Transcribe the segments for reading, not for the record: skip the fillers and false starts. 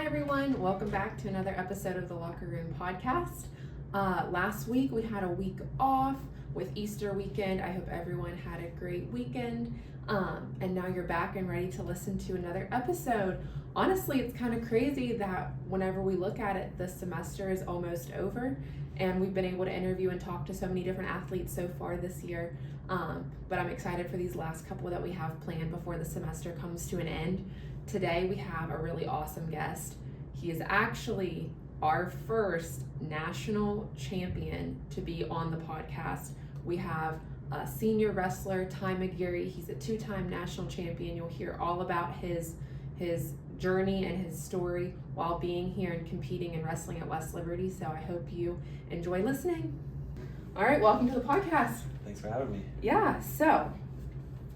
everyone. Welcome back to another episode of the Locker Room Podcast. Last week we had a week off with Easter weekend. I hope everyone had a great weekend. And now you're back and ready to listen to another episode. Honestly, it's kind of crazy that whenever we look at it, the semester is almost over and we've been able to interview and talk to so many different athletes so far this year. But I'm excited for these last couple that we have planned before the semester comes to an end. Today we have a really awesome guest. He is actually our first national champion to be on the podcast. We have a senior wrestler, McGeary. He's a two-time national champion. You'll hear all about his journey and his story while being here and competing and wrestling at West Liberty. So I hope you enjoy listening. All right, welcome to the podcast. Thanks for having me. Yeah, so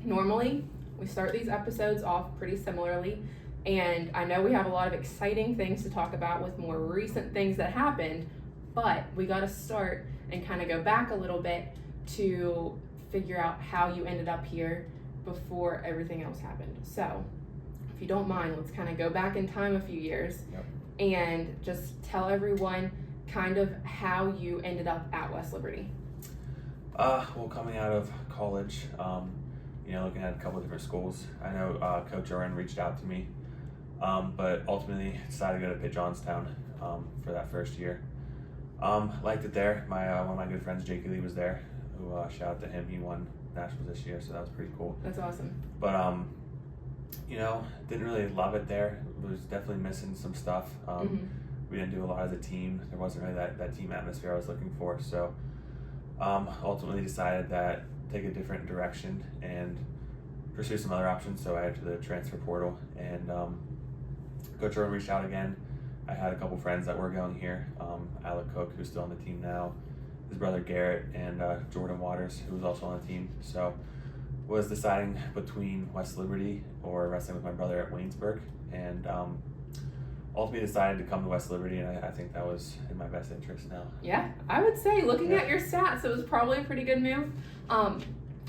normally we start these episodes off pretty similarly, and I know we have a lot of exciting things to talk about with more recent things that happened, but we got to start and kind of go back a little bit to figure out how you ended up here before everything else happened. So if you don't mind, let's kind of go back in time a few years. Yep. And just tell everyone kind of how you ended up at West Liberty. Well, coming out of college, looking at a couple of different schools. I know Coach Oren reached out to me, but ultimately decided to go to Pitt Johnstown for that first year. Liked it there. One of my good friends, Jakey Lee, was there. Who shout out to him. He won nationals this year, so that was pretty cool. That's awesome. But didn't really love it there. Was definitely missing some stuff. We didn't do a lot as a team. There wasn't really that team atmosphere I was looking for. So ultimately decided that take a different direction and pursue some other options. So I entered the transfer portal, and Coach Oren reached out again. I had a couple friends that were going here. Alec Cook, who's still on the team now, his brother Garrett, and Jordan Waters, who was also on the team. So was deciding between West Liberty or wrestling with my brother at Waynesburg, and ultimately decided to come to West Liberty, and I think that was in my best interest now. Yeah, I would say, looking at your stats, it was probably a pretty good move.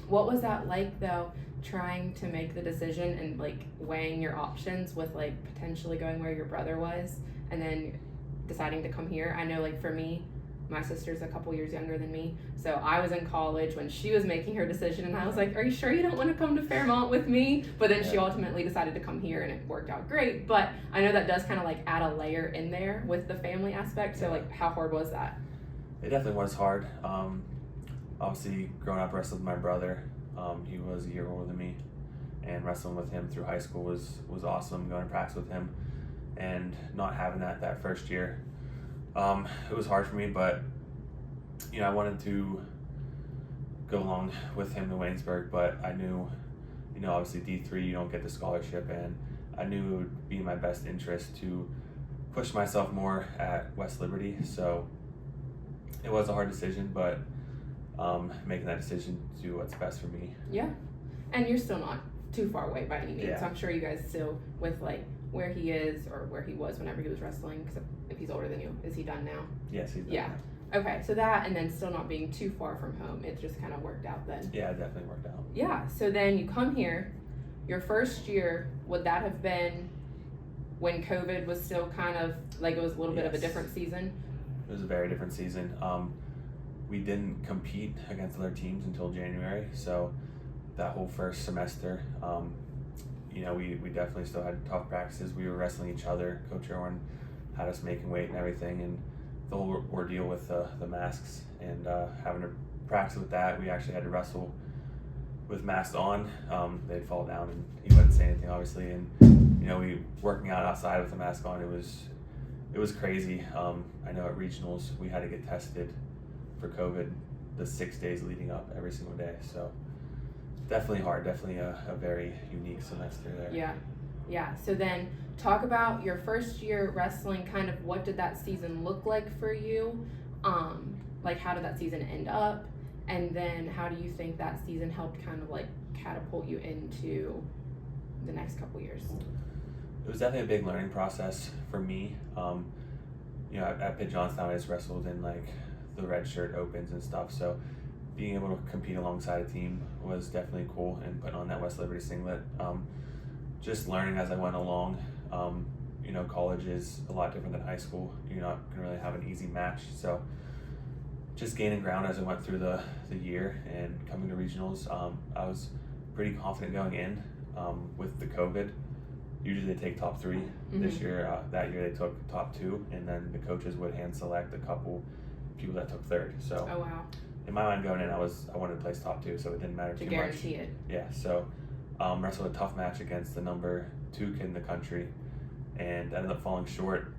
What was that like, though, trying to make the decision and weighing your options with potentially going where your brother was and then deciding to come here? I know for me, my sister's a couple years younger than me, so I was in college when she was making her decision, and I was like, are you sure you don't want to come to Fairmont with me? But then she ultimately decided to come here, and it worked out great. But I know that does kind of add a layer in there with the family aspect. So how hard was that? It definitely was hard. Obviously growing up wrestling with my brother, he was a year older than me, and wrestling with him through high school was awesome. Going to practice with him and not having that first year, it was hard for me, but I wanted to go along with him to Waynesburg, but I knew, obviously D3 you don't get the scholarship, and I knew it would be in my best interest to push myself more at West Liberty. So it was a hard decision, but making that decision to do what's best for me. Yeah, and you're still not too far away by any means. Yeah. So I'm sure you guys still, with where he is or where he was whenever he was wrestling, because if he's older than you, is he done now? Yes, he's done Yeah. now. Okay, so that, and then still not being too far from home, it just kind of worked out then. Yeah, it definitely worked out. Yeah, so then you come here, your first year, would that have been when COVID was still kind of, it was a little bit of a different season? It was a very different season. We didn't compete against other teams until January, so that whole first semester, we definitely still had tough practices. We were wrestling each other. Coach Owen had us making weight and everything, and the whole ordeal with the masks and having to practice with that. We actually had to wrestle with masks on. They'd fall down and he wouldn't say anything, obviously, and we working out outside with the mask on. It was crazy. I know at regionals we had to get tested for COVID the 6 days leading up every single day. So definitely hard. Definitely a very unique semester there. Yeah. So then talk about your first year wrestling, kind of what did that season look like for you? How did that season end up? And then how do you think that season helped kind of catapult you into the next couple years? It was definitely a big learning process for me. At Pitt Johnstown, I just wrestled in the red shirt opens and stuff. So being able to compete alongside a team was definitely cool, and putting on that West Liberty singlet. Just learning as I went along. college is a lot different than high school. You're not gonna really have an easy match. So just gaining ground as I went through the year and coming to regionals, I was pretty confident going in. With the COVID, usually they take top 3. This year, that year they took top 2, and then the coaches would hand select a couple people that took 3rd. So oh wow, in my mind going in, I wanted to place top 2, so it didn't matter too much. To guarantee it. Yeah, so wrestled a tough match against the number 2 kid in the country, and ended up falling short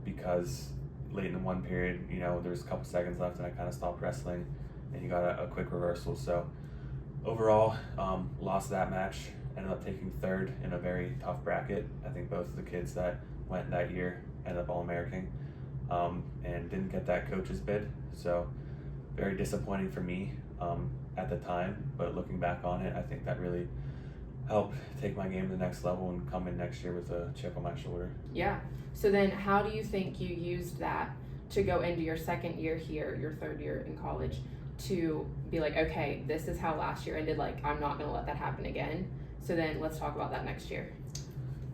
because late in the one period, there was a couple seconds left, and I kind of stopped wrestling, and he got a quick reversal. So overall, lost that match. Ended up taking 3rd in a very tough bracket. I think both of the kids that went that year ended up All-American, and didn't get that coach's bid. So very disappointing for me at the time, but looking back on it, I think that really helped take my game to the next level and come in next year with a chip on my shoulder. Yeah. So then how do you think you used that to go into your second year here, your 3rd year in college, to be like, okay, this is how last year ended, like I'm not going to let that happen again? So then let's talk about that next year.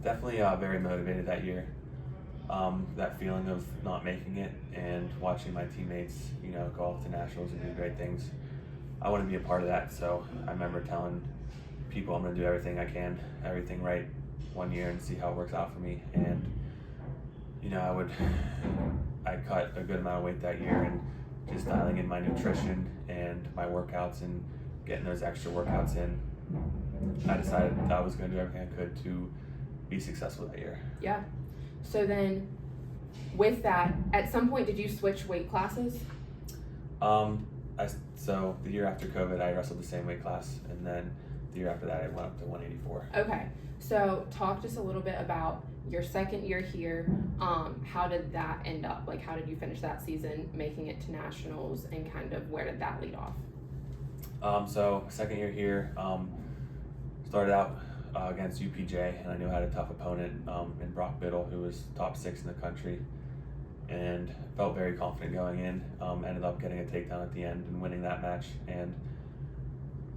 Definitely very motivated that year. That feeling of not making it and watching my teammates, go off to nationals and do great things. I want to be a part of that. So I remember telling people I'm going to do everything I can, everything right one year and see how it works out for me. And, I cut a good amount of weight that year, and just dialing in my nutrition and my workouts and getting those extra workouts in, I decided that I was going to do everything I could to be successful that year. Yeah. So then with that, at some point, did you switch weight classes? So the year after COVID, I wrestled the same weight class, and then the year after that, I went up to 184. Okay. So talk just a little bit about your second year here. How did that end up? Like, how did you finish that season, making it to nationals, and kind of where did that lead off? So second year here, started out against UPJ, and I knew I had a tough opponent in Brock Biddle, who was top 6 in the country, and felt very confident going in. Ended up getting a takedown at the end and winning that match. And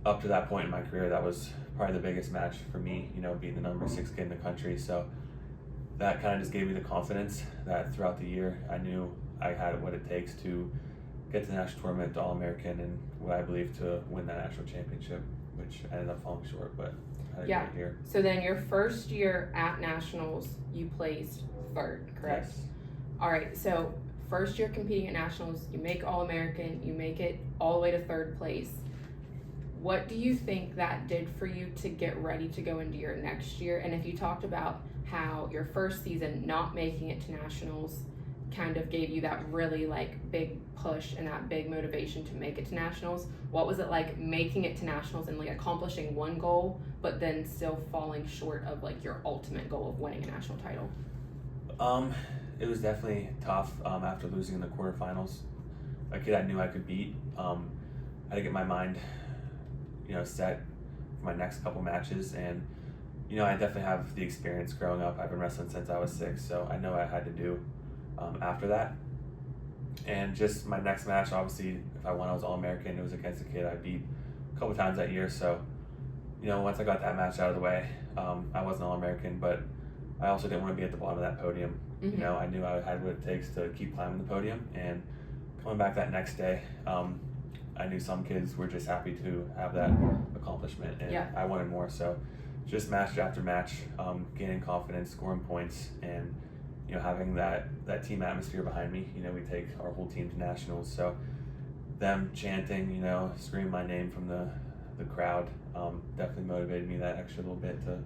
up to that point in my career, that was probably the biggest match for me, being the number 6 kid in the country. So that kind of just gave me the confidence that throughout the year, I knew I had what it takes to get to the national tournament, to All-American, and what I believe to win that national championship, which I ended up falling short, but I had a great year. So then your first year at nationals, you placed 3rd, correct? Yes. All right, so first year competing at nationals, you make All-American, you make it all the way to 3rd place. What do you think that did for you to get ready to go into your next year? And if you talked about how your first season not making it to nationals kind of gave you that really big push and that big motivation to make it to nationals, what was it like making it to nationals and accomplishing one goal but then still falling short of your ultimate goal of winning a national title? It was definitely tough after losing in the quarterfinals. A kid I knew I could beat. I had to get my mind set for my next couple matches, and I definitely have the experience growing up. I've been wrestling since I was 6, so I know what I had to do after that. And just my next match, obviously, if I won, I was All-American. It was against a kid I beat a couple times that year, so once I got that match out of the way, I wasn't All-American, but I also didn't want to be at the bottom of that podium. Mm-hmm. I knew I had what it takes to keep climbing the podium, and coming back that next day, I knew some kids were just happy to have that accomplishment, and I wanted more. So just match after match, gaining confidence, scoring points, and having that team atmosphere behind me. We take our whole team to nationals, so them chanting, screaming my name from the crowd definitely motivated me that extra little bit to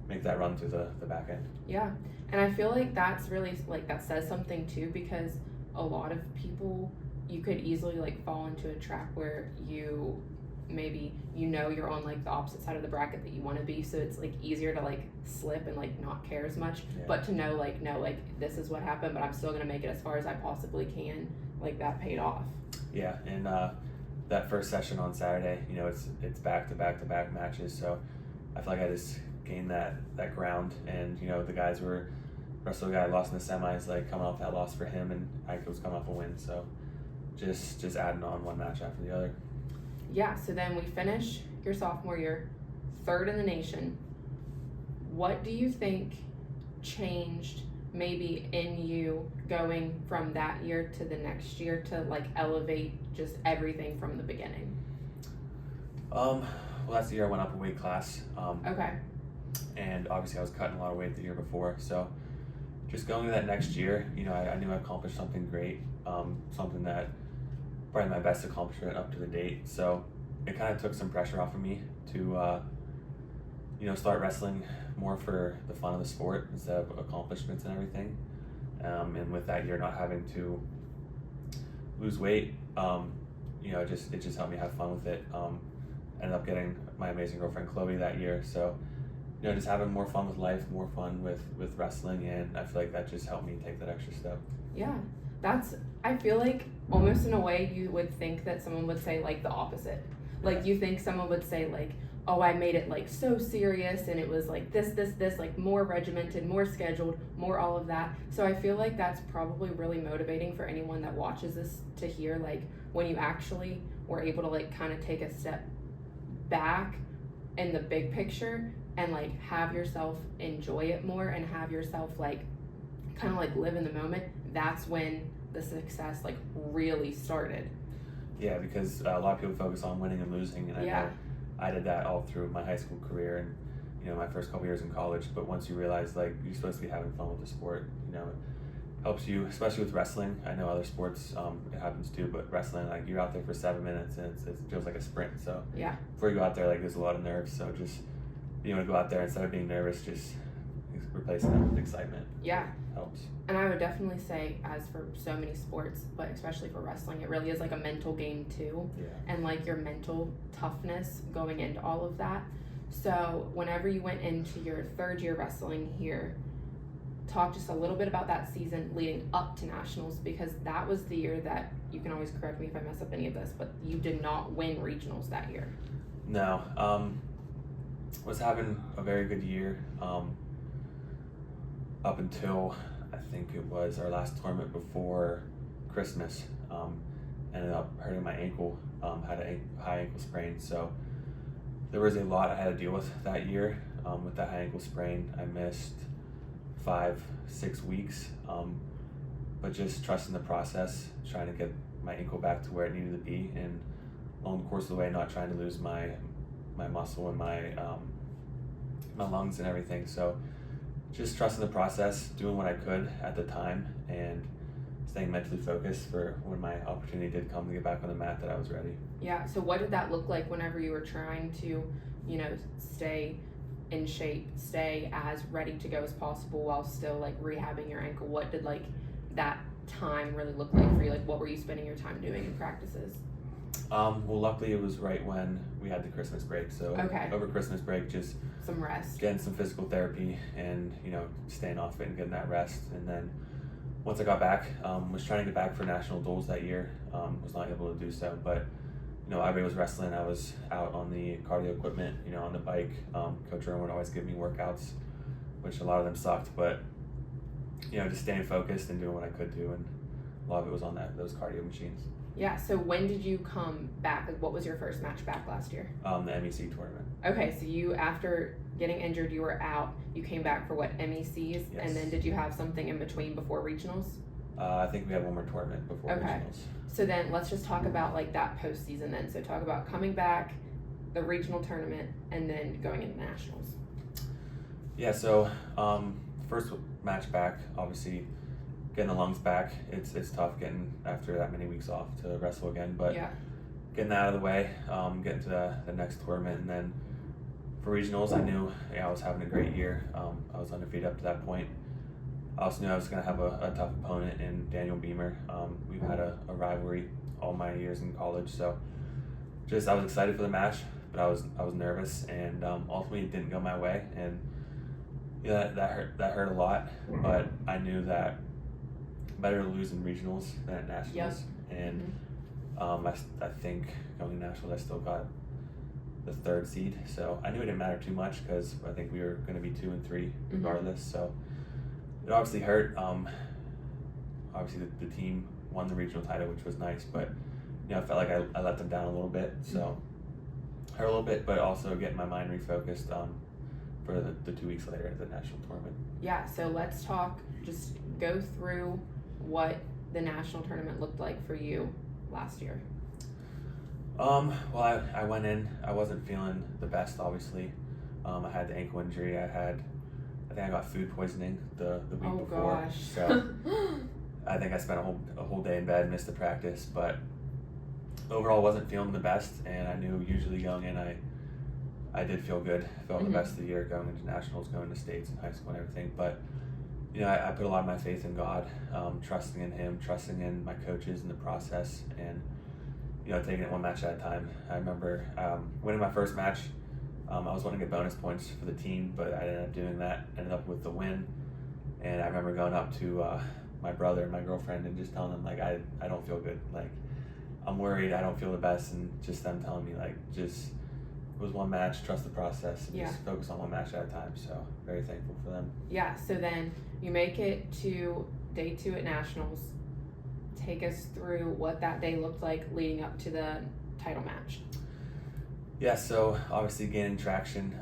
make that run through the back end. Yeah, and I feel like that's really that says something too, because a lot of people, you could easily fall into a trap where you maybe you're on the opposite side of the bracket that you want to be, so it's easier to slip and not care as much. But to know no, this is what happened, but I'm still gonna make it as far as I possibly can, that paid off. Yeah, and that first session on Saturday, it's back to back matches, so I feel like I just gained that ground, and the guys were wrestle guy lost in the semis, coming off that loss for him, and I was coming off a win, so just adding on one match after the other. Yeah, so then we finish your sophomore year 3rd in the nation. What do you think changed maybe in you going from that year to the next year to like elevate just everything from the beginning? Well, that's the year I went up a weight class. Okay. And obviously I was cutting a lot of weight the year before, so just going to that next year, I knew I accomplished something great, something that probably my best accomplishment up to the date. So it kind of took some pressure off of me to start wrestling more for the fun of the sport instead of accomplishments and everything. And with that year not having to lose weight, it just helped me have fun with it. Ended up getting my amazing girlfriend Chloe that year, so just having more fun with life, more fun with wrestling, and I feel like that just helped me take that extra step. Yeah, I feel like almost in a way you would think that someone would say like the opposite. Like you think someone would say like, oh, I made it like so serious and it was like this, like more regimented, more scheduled, more all of that. So I feel like that's probably really motivating for anyone that watches this to hear like when you actually were able to like kind of take a step back in the big picture and like have yourself enjoy it more and have yourself like kind of like live in the moment. That's when the success like really started. Yeah, because a lot of people focus on winning and losing, and I know I did that all through my high school career and my first couple years in college. But once you realize like you're supposed to be having fun with the sport, it helps you, especially with wrestling. I know other sports it happens too, but wrestling, like you're out there for 7 minutes and it feels like a sprint. So before you go out there, like there's a lot of nerves. So just being able to go out there instead of being nervous, just replacing that with excitement. Yeah, helps. And I would definitely say, as for so many sports, but especially for wrestling, it really is like a mental game too. Yeah. And like your mental toughness going into all of that. So whenever you went into your third year wrestling here, talk just a little bit about that season leading up to nationals, because that was the year that, you can always correct me if I mess up any of this, but you did not win regionals that year. No, was having a very good year up until I think it was our last tournament before Christmas. Ended up hurting my ankle, had a high ankle sprain, so there was a lot I had to deal with that year. With that high ankle sprain, I missed 5-6 weeks, but just trusting the process, trying to get my ankle back to where it needed to be, and along the course of the way not trying to lose my muscle and my lungs and everything. So just trusting the process, doing what I could at the time, and staying mentally focused for when my opportunity did come to get back on the mat, that I was ready. Yeah, so what did that look like whenever you were trying to, stay in shape, stay as ready to go as possible while still like rehabbing your ankle? What did like that time really look like for you? Like what were you spending your time doing in practices? Well, luckily it was right when we had the Christmas break, so over Christmas break, just some rest, getting some physical therapy, and staying off it and getting that rest. And then once I got back, was trying to get back for national duels that year, was not able to do so, but everybody was wrestling. I was out on the cardio equipment, on the bike. Coach Erwin would always give me workouts, which a lot of them sucked, but just staying focused and doing what I could do, and a lot of it was on those cardio machines. Yeah, so when did you come back? Like what was your first match back last year? The MEC tournament. Okay, so you, after getting injured, you were out, you came back for what, MECs? Yes. And then did you have something in between before regionals? I think we had one more tournament before regionals. So then let's just talk about like that postseason then. So talk about coming back, the regional tournament, and then going into nationals. Yeah, so first match back, obviously getting the lungs back, it's tough getting after that many weeks off to wrestle again, but getting that out of the way, getting to the next tournament, and then for regionals, I knew I was having a great year. I was undefeated up to that point. I also knew I was going to have a tough opponent in Daniel Beamer. We've had a rivalry all my years in college, so I was excited for the match, but I was nervous, and ultimately it didn't go my way, and that hurt a lot. But I knew that better to lose in regionals than at nationals, and I think going to nationals I still got the 3rd seed, so I knew it didn't matter too much because I think we were going to be 2 and 3 regardless. So it obviously hurt. Obviously the team won the regional title, which was nice, but I felt like I let them down a little bit, so hurt a little bit, but also getting my mind refocused for the 2 weeks later at the national tournament. Yeah, so let's just go through what the national tournament looked like for you last year. Well, I went in, I wasn't feeling the best, obviously. I had the ankle injury. I think I got food poisoning the week before. Gosh. So I think I spent a whole day in bed, missed the practice, but overall wasn't feeling the best, and I knew usually going in I did feel good, felt the best of the year going into nationals, going to states and high school and everything. But I put a lot of my faith in God, trusting in Him, trusting in my coaches and the process, and taking it one match at a time. I remember winning my first match. I was wanting to get bonus points for the team, but I ended up doing that. Ended up with the win, and I remember going up to my brother and my girlfriend and just telling them like I don't feel good, like I'm worried, I don't feel the best, and just them telling me like just it was one match, trust the process, and just focus on one match at a time. So very thankful for them. Yeah. So then you make it to day 2 at nationals. Take us through what that day looked like leading up to the title match. Yeah, so obviously gaining traction.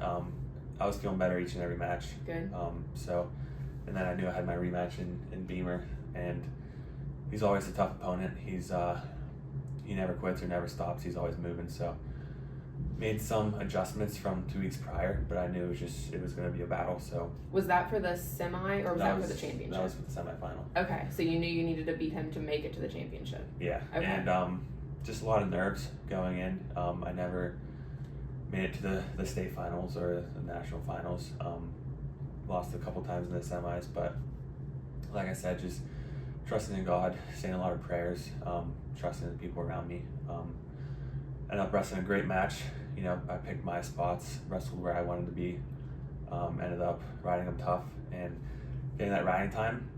I was feeling better each and every match. Good. And then I knew I had my rematch in Beamer, and he's always a tough opponent. He never quits or never stops. He's always moving. So made some adjustments from 2 weeks prior, but I knew it was going to be a battle. So was that for the semi or was that for the championship? That was for the semifinal. Okay, so you knew you needed to beat him to make it to the championship. Yeah. Okay. And just a lot of nerves going in. I never made it to the state finals or the national finals. Lost a couple times in the semis, but like I said, just trusting in God, saying a lot of prayers, trusting the people around me. Ended up wrestling a great match. I picked my spots, wrestled where I wanted to be. Ended up riding them tough and getting that riding time.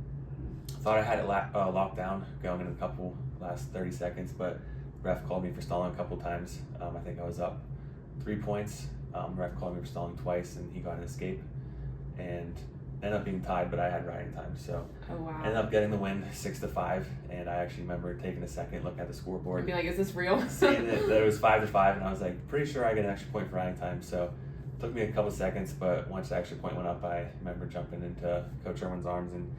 Thought I had it locked down going into the couple last 30 seconds, but ref called me for stalling a couple times. I think I was up 3 points. Ref called me for stalling twice, and he got an escape. And ended up being tied, but I had riding time. So ended up getting the win 6-5. And I actually remember taking a second, looking at the scoreboard. And be like, is this real? Seeing that it was 5-5, and I was like, pretty sure I get an extra point for riding time. So it took me a couple seconds, but once the extra point went up, I remember jumping into Coach Irwin's arms, and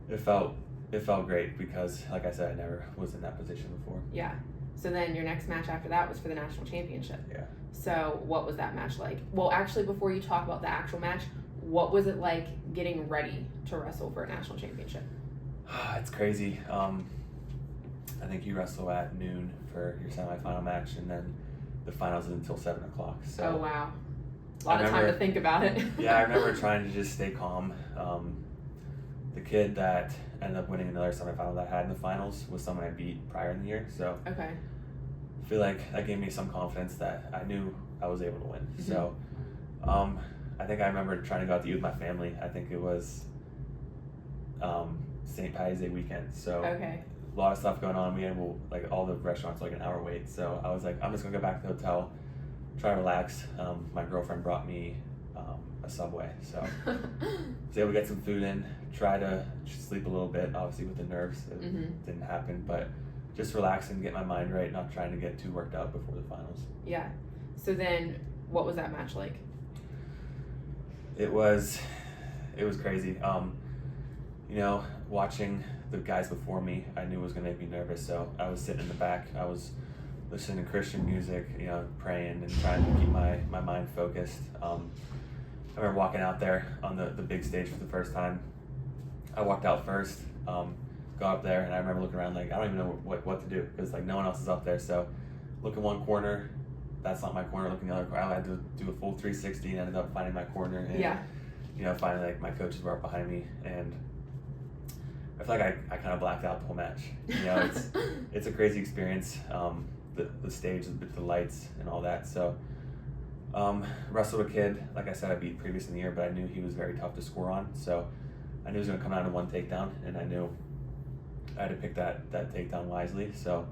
it felt great because, like I said, I never was in that position before. Yeah. So then your next match after that was for the national championship. Yeah. So what was that match like? Well, actually, before you talk about the actual match, what was it like getting ready to wrestle for a national championship? It's crazy. I think you wrestle at noon for your semifinal match, and then the finals is until 7 o'clock. So oh wow, a lot of time to think about it. Yeah, I remember trying to just stay calm. The kid that ended up winning another semifinal that I had in the finals was someone I beat prior in the year. So okay. I feel like that gave me some confidence that I knew I was able to win. Mm-hmm. So I think I remember trying to go out to eat with my family. I think it was St. Patty's Day weekend. So okay. A lot of stuff going on. We had all the restaurants were like an hour wait. So I was like, I'm just gonna go back to the hotel, try to relax. My girlfriend brought me a Subway, so I was able to get some food in, try to sleep a little bit. Obviously with the nerves, it didn't happen, but just relax and get my mind right, not trying to get too worked out before the finals. Yeah. So then, what was that match like? It was crazy. Watching the guys before me, I knew it was gonna make me nervous. So I was sitting in the back. I was listening to Christian music, praying and trying to keep my mind focused. I remember walking out there on the big stage for the first time. I walked out first, got up there, and I remember looking around like I don't even know what to do because like no one else is up there. So look in one corner, that's not my corner. Looking the other corner, I had to do a full 360 and ended up finding my corner. And, finally like my coaches were up behind me, and I feel like I kind of blacked out the whole match. It's a crazy experience. The stage, the lights, and all that. So. Wrestled a kid, like I said, I beat previous in the year, but I knew he was very tough to score on. So I knew he was going to come down to one takedown, and I knew I had to pick that takedown wisely. So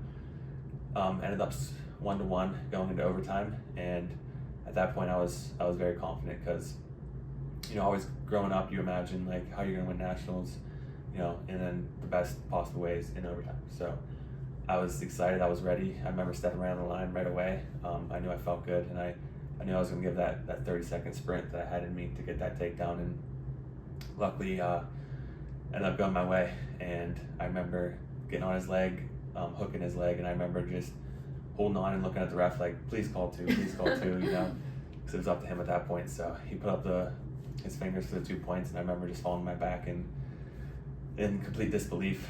ended up 1-1 going into overtime, and at that point I was very confident because always growing up you imagine like how you're going to win nationals, and then the best possible ways in overtime. So I was excited, I was ready. I remember stepping around the line right away. I knew I felt good, and I I knew I was going to give that 30-second sprint that I had in me to get that takedown, and luckily ended up going my way. And I remember getting on his leg, hooking his leg, and I remember just holding on and looking at the ref like, please call two, because it was up to him at that point. So he put up his fingers for the 2 points, and I remember just falling on my back and in complete disbelief,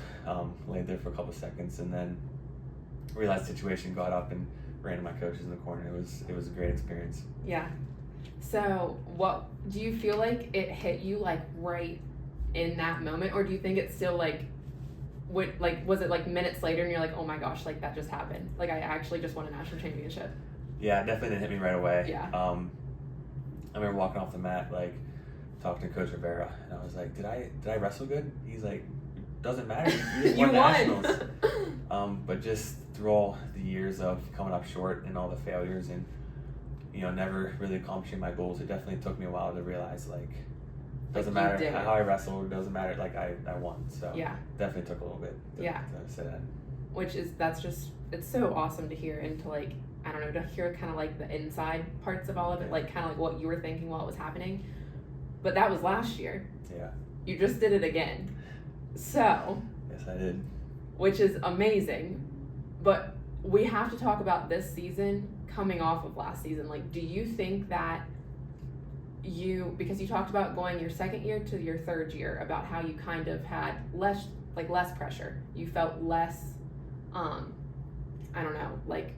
laid there for a couple seconds, and then realized the situation, got up and ran to my coaches in the corner. It was a great experience. Yeah. So what do you feel like it hit you like right in that moment, or do you think it's still like was it like minutes later and you're like, oh my gosh, like that just happened, like I actually just won a national championship? Yeah, it definitely didn't hit me right away. Yeah. I remember walking off the mat, like talking to Coach Rivera, and I was like, did I wrestle good? He's like, doesn't matter, you just won nationals. But just through all the years of coming up short and all the failures and never really accomplishing my goals, it definitely took me a while to realize like doesn't matter how I wrestled, doesn't matter, like I won. So yeah, definitely took a little bit to say that. It's so awesome to hear, and to like, I don't know, to hear kind of like the inside parts of all of it, like kind of like what you were thinking while it was happening. But that was last year. Yeah. You just did it again. So. Yes, I did. Which is amazing. But we have to talk about this season coming off of last season. Like, do you think that because you talked about going your second year to your third year, about how you kind of had less pressure. You felt less, I don't know, like,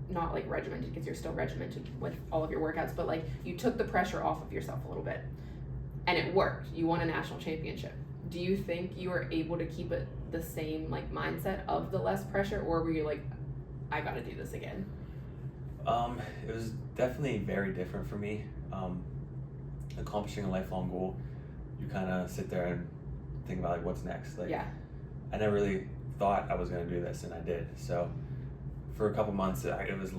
not like regimented, because you're still regimented with all of your workouts, but like you took the pressure off of yourself a little bit, and it worked. You won a national championship. Do you think you were able to keep it the same like mindset of the less pressure, or were you like, I gotta do this again? It was definitely very different for me. Accomplishing a lifelong goal, you kind of sit there and think about like what's next. Like, yeah. I never really thought I was going to do this, and I did. So for a couple months, it was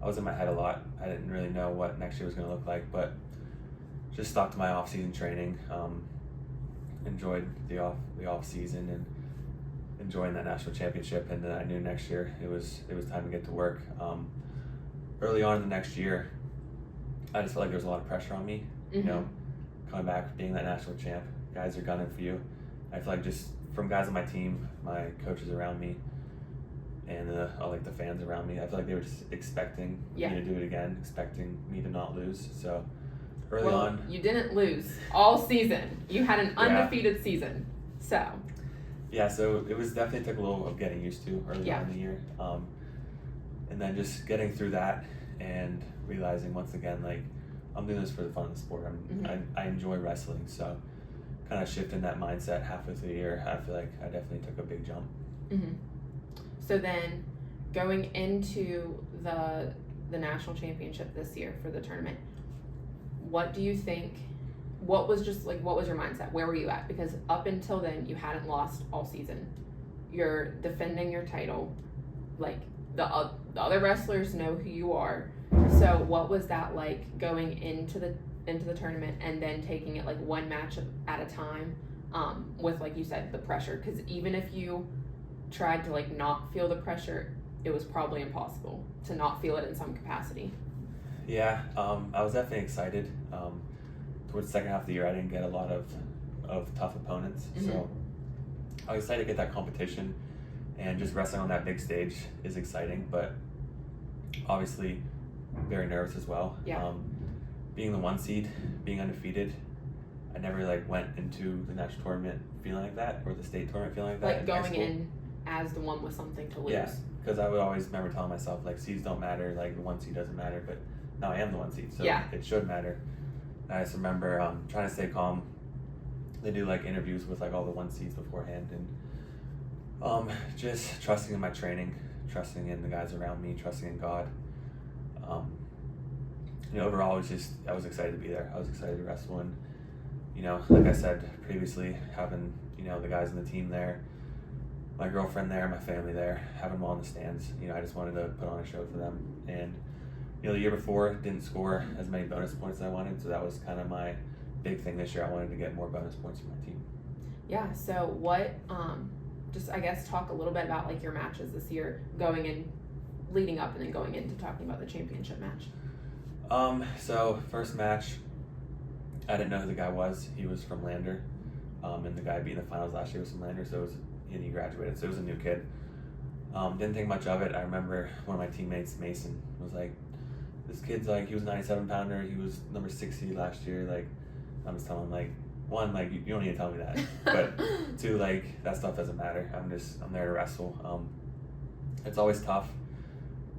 I was in my head a lot. I didn't really know what next year was going to look like, but just stuck to my off-season training, enjoyed the off season and enjoying that national championship. And then I knew next year it was time to get to work. Early on in the next year, I just felt like there was a lot of pressure on me. Mm-hmm. Coming back, being that national champ, guys are gunning for you. I feel like just from guys on my team, my coaches around me, and like the fans around me, I feel like they were just expecting me to do it again, expecting me to not lose. So early on, you didn't lose all season. You had an undefeated season. So so it was definitely took a little of getting used to early on in the year, and then just getting through that and realizing once again, like, I'm doing this for the fun of the sport. I enjoy wrestling, so kind of shifting that mindset halfway through the year, I feel like I definitely took a big jump. Mm-hmm. So then, going into the national championship this year for the tournament, what do you think? What was your mindset? Where were you at? Because up until then, you hadn't lost all season. You're defending your title. Like, the other wrestlers know who you are. So what was that like going into the tournament and then taking it like one match at a time, with, like you said, the pressure? Because even if you tried to like not feel the pressure, it was probably impossible to not feel it in some capacity. Yeah, I was definitely excited. Towards the second half of the year, I didn't get a lot of tough opponents, so I was excited to get that competition, and just wrestling on that big stage is exciting, but obviously very nervous as well. Yeah. Being the 1 seed, being undefeated, I never like went into the national tournament feeling like that, or the state tournament feeling like that. Like going in as the one with something to lose. Yeah, because I would always remember telling myself like seeds don't matter, like the 1 seed doesn't matter, but now I am the 1 seed, so it should matter. And I just remember trying to stay calm. They do like interviews with like all the 1 seeds beforehand, and just trusting in my training, trusting in the guys around me, trusting in God. Overall, I was excited to be there. I was excited to wrestle, and like I said previously, having the guys in the team there, my girlfriend there, my family there, having them all in the stands. I just wanted to put on a show for them. And the year before, didn't score as many bonus points as I wanted, so that was kind of my big thing this year. I wanted to get more bonus points for my team. Yeah. So what? Just I guess talk a little bit about like your matches this year, going in leading up and then going into talking about the championship match? So first match, I didn't know who the guy was. He was from Lander, and the guy being in the finals last year was from Lander, and he graduated, so it was a new kid. Didn't think much of it. I remember one of my teammates, Mason, was like, this kid's like, he was a 97 pounder, he was number 60 last year, like, I'm just telling him, like, one, like, you don't need to tell me that, but two, like, that stuff doesn't matter. I'm there to wrestle. It's always tough,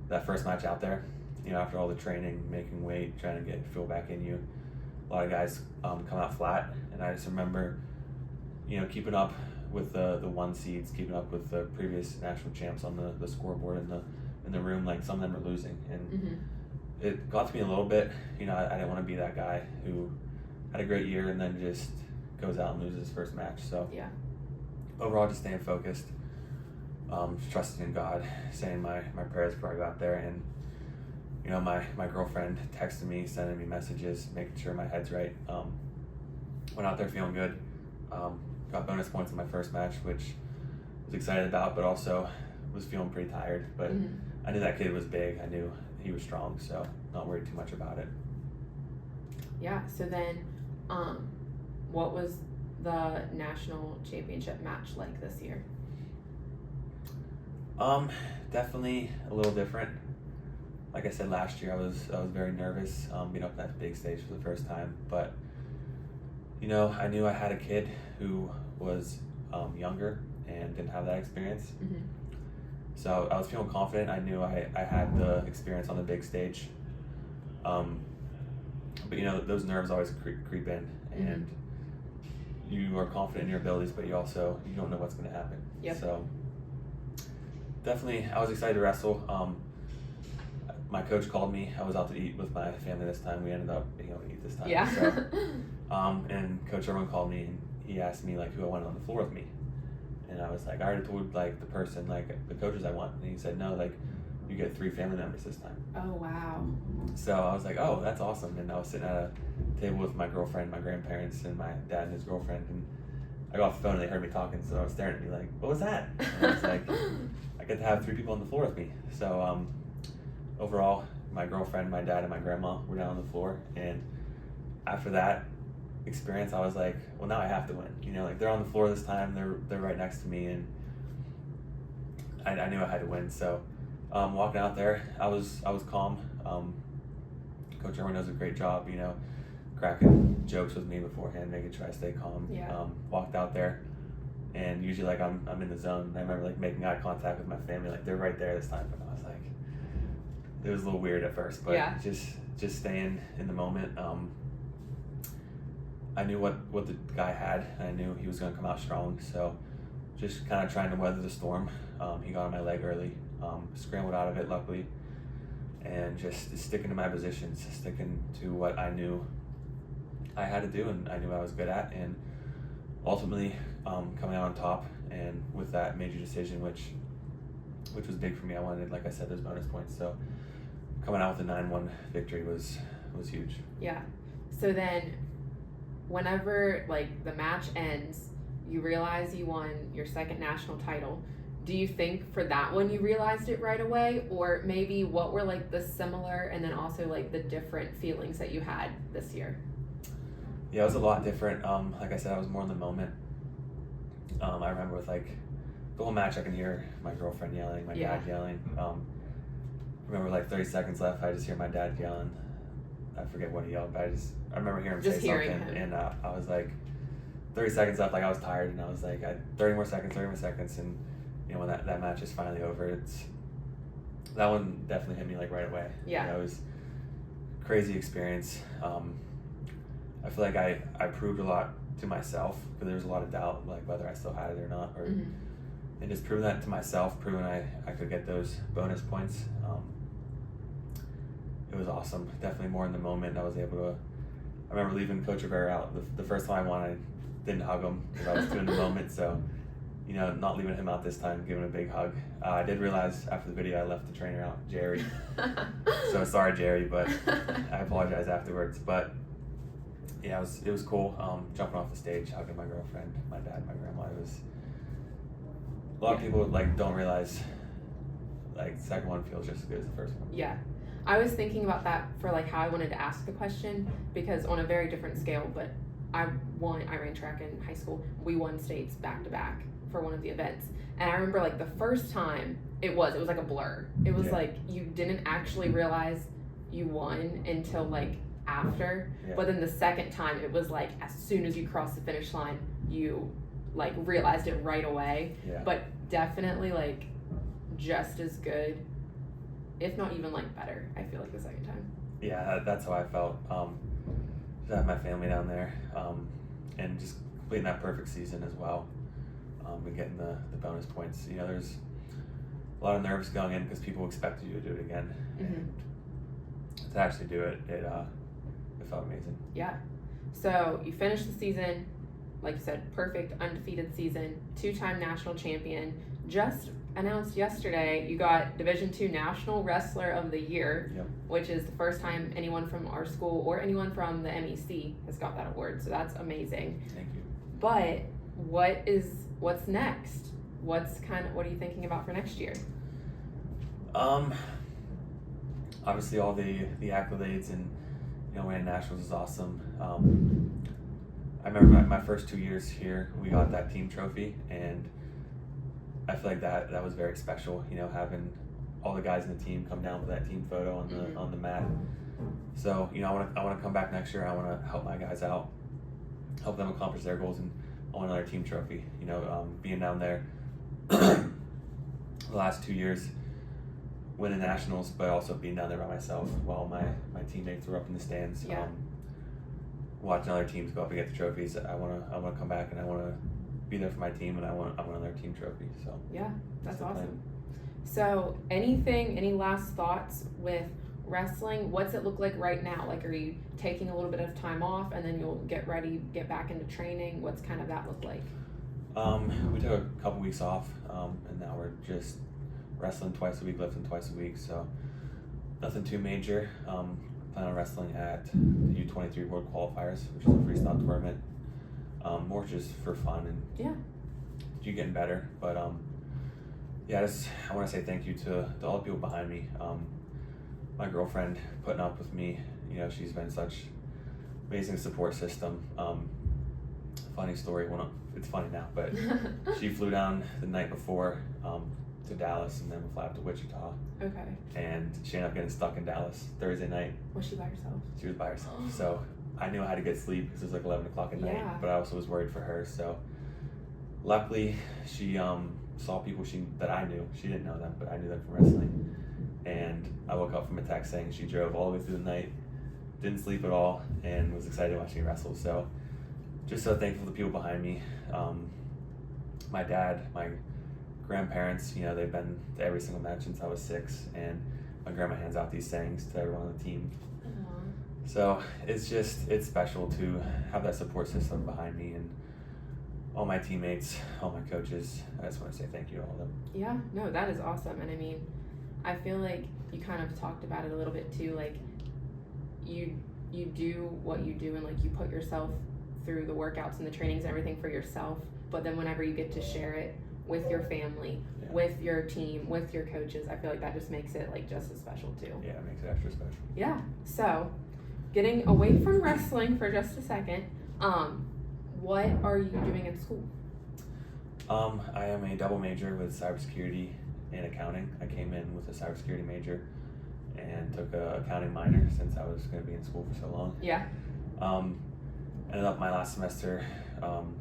that first match out there, you know, after all the training, making weight, trying to get fuel back in you. A lot of guys come out flat, and I just remember, you know, keeping up with the one seeds, keeping up with the previous national champs on the scoreboard in the room. Like, some of them are losing, and it got to me a little bit. You know, I didn't want to be that guy who had a great year and then just goes out and loses his first match. So yeah, overall, just staying focused, trusting in God, saying my prayers before I got there, and you know, my girlfriend texted me, sending me messages, making sure my head's right. Went out there feeling good. Got bonus points in my first match, which I was excited about, but also was feeling pretty tired. But I knew that kid was big. I knew he was strong, so not worried too much about it. Yeah, so then what was the national championship match like this year? Definitely a little different. Like I said, last year I was very nervous being up that big stage for the first time, but you know, I knew I had a kid who was younger and didn't have that experience. So I was feeling confident. I knew I had the experience on the big stage. But you know, those nerves always creep in, and you are confident in your abilities, but you don't know what's going to happen. Yep. So definitely, I was excited to wrestle. My coach called me. I was out to eat with my family this time. We ended up being able to eat this time. Yeah. So, and Coach Irwin called me, and he asked me like who I wanted on the floor with me, and I was like, I already told like the person, like the coaches I want, and he said no, like you get 3 family members this time. Oh wow. So I was like, oh, that's awesome. And I was sitting at a table with my girlfriend, my grandparents, and my dad and his girlfriend, and I got off the phone and they heard me talking, so I was staring at me like, what was that? And I was like, I get to have 3 people on the floor with me. So overall, my girlfriend, my dad, and my grandma were down on the floor, and after that experience, I was like, well, now I have to win. You know, like they're on the floor this time, they're right next to me, and I knew I had to win. So walking out there, I was calm. Coach Irwin does a great job, you know, cracking jokes with me beforehand, making sure I stay calm. Yeah. Walked out there, and usually like I'm in the zone. I remember like making eye contact with my family, like they're right there this time, and I was like, it was a little weird at first, but yeah, just staying in the moment. I knew what the guy had, and I knew he was going to come out strong, so just kind of trying to weather the storm. He got on my leg early, scrambled out of it luckily, and just sticking to my positions, sticking to what I knew I had to do and I knew I was good at, and ultimately coming out on top, and with that major decision, which was big for me. I wanted, like I said, those bonus points, so coming out with a 9-1 victory was huge. Yeah. So then whenever like the match ends, you realize you won your second national title. Do you think for that one you realized it right away, or maybe what were like the similar and then also like the different feelings that you had this year? Yeah, it was a lot different. Like I said, I was more in the moment. I remember with like the whole match, I can hear my girlfriend yelling, my dad yelling. Remember like 30 seconds left, I just hear my dad yelling. I forget what he yelled, but I remember hearing him say something, and I was like, 30 seconds left, like I was tired, and I was like, 30 more seconds, and you know, when that match is finally over, that one definitely hit me like right away. Yeah. You know, it was a crazy experience. I feel like I proved a lot to myself, because there was a lot of doubt, like whether I still had it or not, or and just proving that to myself, proving I could get those bonus points. It was awesome. Definitely more in the moment. I was able to. I remember leaving Coach Rivera out. The first time I won, I didn't hug him because I was too in the moment. So, you know, not leaving him out this time, giving him a big hug. I did realize after the video I left the trainer out, Jerry. So sorry, Jerry, but I apologize afterwards. But yeah, it was cool. Jumping off the stage, hugging my girlfriend, my dad, my grandma. It was a lot of people like don't realize like the second one feels just as good as the first one. Yeah. I was thinking about that for like how I wanted to ask the question, because on a very different scale, but I ran track in high school. We won states back to back for one of the events. And I remember like the first time it was like a blur. It was like you didn't actually realize you won until like after. Yeah. But then the second time it was like as soon as you crossed the finish line, you like realized it right away. Yeah. But definitely like just as good, if not even like better, I feel like the second time. Yeah, that's how I felt. Just have my family down there, and just completing that perfect season as well, and getting the bonus points. You know, there's a lot of nerves going in because people expected you to do it again, and to actually do it, it felt amazing. Yeah. So you finished the season, like you said, perfect, undefeated season, 2-time national champion. Just announced yesterday you got Division II National Wrestler of the Year, which is the first time anyone from our school or anyone from the MEC has got that award. So that's amazing. Thank you. But what's next? What are you thinking about for next year? Obviously all the accolades and winning nationals is awesome. I remember my first 2 years here, we got that team trophy, and I feel like that was very special, having all the guys in the team come down for that team photo on the mat. So, I want to come back next year. I want to help my guys out, help them accomplish their goals, and I want another team trophy. Being down there the last 2 years, winning nationals, but also being down there by myself while my teammates were up in the stands. Yeah. Watching other teams go up and get the trophies. I want to come back and I want to be there for my team, and I want another team trophy. So yeah, that's awesome. So any last thoughts with wrestling? What's it look like right now? Like, are you taking a little bit of time off and then you'll get back into training? What's kind of that look like? We took a couple weeks off, and now we're just wrestling twice a week, lifting twice a week. So nothing too major. Plan on wrestling at the U23 World Qualifiers, which is a freestyle tournament. More just for fun and you getting better. But I want to say thank you to all the people behind me. My girlfriend putting up with me. She's been such amazing support system. Funny story. It's funny now, but she flew down the night before to Dallas, and then we'll fly up to Wichita. Okay. And she ended up getting stuck in Dallas Thursday night. Was she by herself? She was by herself. So I knew I had to get sleep because it was like 11 o'clock at night, but I also was worried for her. So luckily she saw people that I knew. She didn't know them, but I knew them from wrestling. And I woke up from a text saying she drove all the way through the night, didn't sleep at all, and was excited to watch me wrestle. So just so thankful for the people behind me. My dad, my grandparents, they've been to every single match since I was 6, and my grandma hands out these sayings to everyone on the team. So it's special to have that support system behind me, and all my teammates, all my coaches. I just want to say thank you to all of them. Yeah, no, that is awesome. And I mean, I feel like you kind of talked about it a little bit too, like you do what you do, and like you put yourself through the workouts and the trainings and everything for yourself, but then whenever you get to share it with your family, with your team, with your coaches, I feel like that just makes it like just as special too. Yeah, it makes it extra special. Yeah. So getting away from wrestling for just a second, what are you doing in school? I am a double major with cybersecurity and accounting. I came in with a cybersecurity major and took a accounting minor since I was going to be in school for so long. Yeah. Ended up my last semester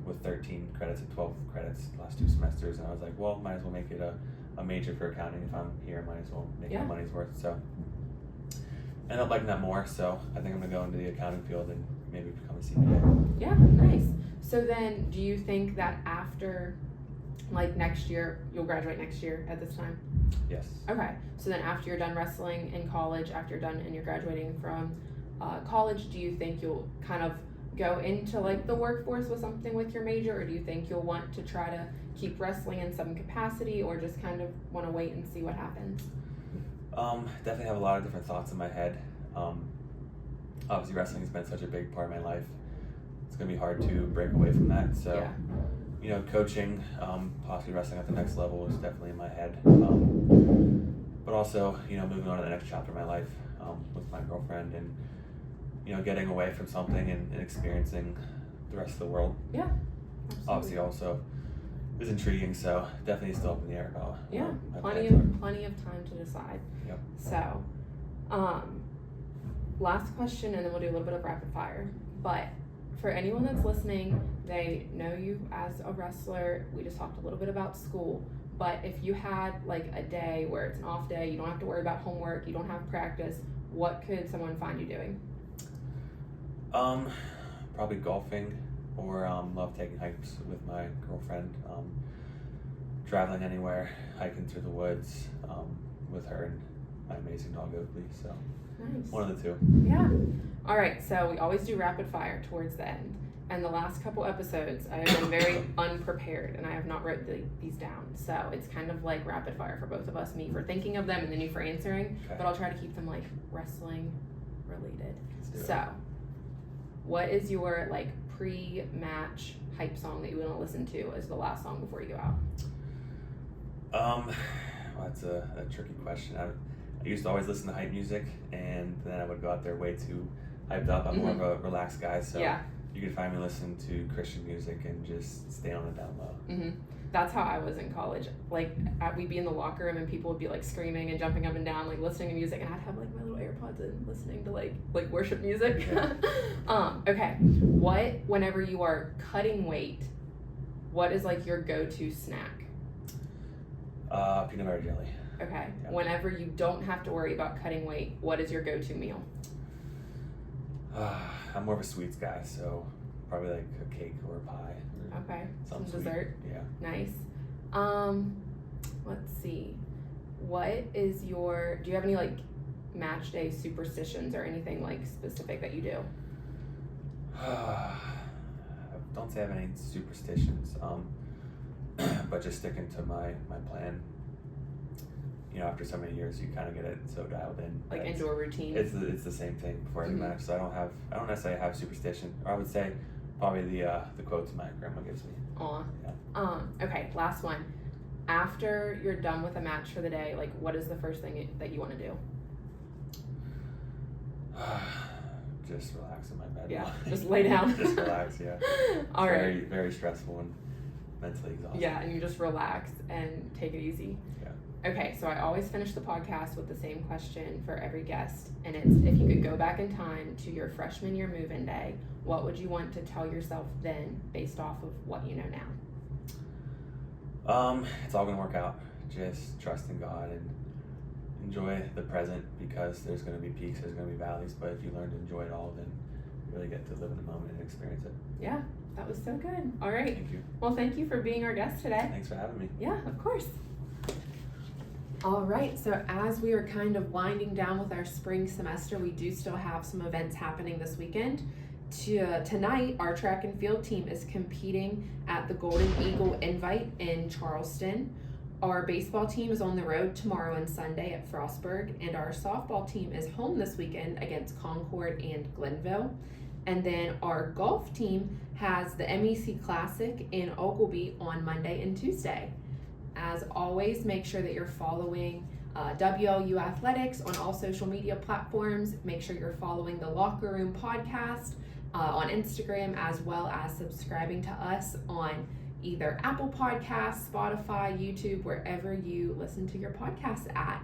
with 13 credits and 12 credits the last 2 semesters, and I was like, well, might as well make it a major for accounting. If I'm here, might as well make my money's worth. So ended up liking that more, so I think I'm going to go into the accounting field and maybe become a CPA. Yeah, nice. So then do you think that after like next year, you'll graduate next year at this time? Yes. Okay, so then after you're done wrestling in college, after you're done and you're graduating from college, do you think you'll kind of go into like the workforce with something with your major, or do you think you'll want to try to keep wrestling in some capacity, or just kind of want to wait and see what happens? Definitely have a lot of different thoughts in my head. Obviously wrestling has been such a big part of my life. It's going to be hard to break away from that. So, coaching, possibly wrestling at the next level is definitely in my head. but also, moving on to the next chapter of my life with my girlfriend and, getting away from something and experiencing the rest of the world. Yeah. Absolutely. Obviously also is intriguing, so definitely still up in the air about plenty of time to decide. Yep. So, last question, and then we'll do a little bit of rapid fire. But for anyone that's listening, they know you as a wrestler. We just talked a little bit about school. But if you had like a day where it's an off day, you don't have to worry about homework, you don't have practice, what could someone find you doing? Probably golfing, or love taking hikes with my girlfriend. Traveling anywhere, hiking through the woods with her and my amazing dog Oakley. So nice. One of the two. Yeah. All right. So we always do rapid fire towards the end. And the last couple episodes, I have been very unprepared, and I have not wrote these down. So it's kind of like rapid fire for both of us, me for thinking of them and then you for answering. Okay. But I'll try to keep them like wrestling related. So, what is your like pre-match hype song that you want to listen to as the last song before you go out? Well, that's a tricky question. I used to always listen to hype music, and then I would go out there way too hyped up. I'm more of a relaxed guy, so you can find me listening to Christian music and just stay on the down low. That's how I was in college. Like, we'd be in the locker room and people would be like screaming and jumping up and down, like listening to music, and I'd have like my little AirPods in, listening to like worship music. Yeah. Okay. Whenever you are cutting weight, what is like your go-to snack? Peanut butter jelly. Okay. Yeah. Whenever you don't have to worry about cutting weight, what is your go-to meal? I'm more of a sweets guy, so probably like a cake or a pie. Okay. Some sweet. Dessert. Yeah. Nice. Let's see. Do you have any like match day superstitions or anything like specific that you do? Don't say I have any superstitions. But just sticking to my plan. After so many years, you kind of get it so dialed in. Like into a routine. It's the same thing before every match. So I don't necessarily have superstition. Or I would say probably the quotes my grandma gives me. Aw. Yeah. Okay, last one. After you're done with a match for the day, like what is the first thing that you want to do? Just relax in my bed. Yeah, just lay down. Just relax, yeah. All right. Very, very stressful and mentally exhausting. Yeah, and you just relax and take it easy. Yeah. Okay, so I always finish the podcast with the same question for every guest, and it's if you could go back in time to your freshman year move-in day, what would you want to tell yourself then based off of what you know now? It's all gonna work out. Just trust in God and enjoy the present, because there's gonna be peaks, there's gonna be valleys, but if you learn to enjoy it all, then you really get to live in the moment and experience it. Yeah, that was so good. All right. Thank you. Well, thank you for being our guest today. Thanks for having me. Yeah, of course. All right, so as we are kind of winding down with our spring semester, we do still have some events happening this weekend. Tonight, our track and field team is competing at the Golden Eagle Invite in Charleston. Our baseball team is on the road tomorrow and Sunday at Frostburg, and our softball team is home this weekend against Concord and Glenville. And then our golf team has the MEC Classic in Oglebay on Monday and Tuesday. As always, make sure that you're following WLU Athletics on all social media platforms. Make sure you're following the Locker Room podcast on Instagram, as well as subscribing to us on either Apple Podcasts, Spotify, YouTube, wherever you listen to your podcasts at.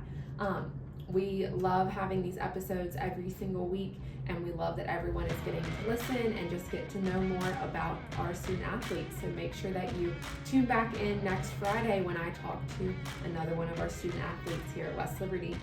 We love having these episodes every single week, and we love that everyone is getting to listen and just get to know more about our student athletes. So make sure that you tune back in next Friday when I talk to another one of our student athletes here at West Liberty.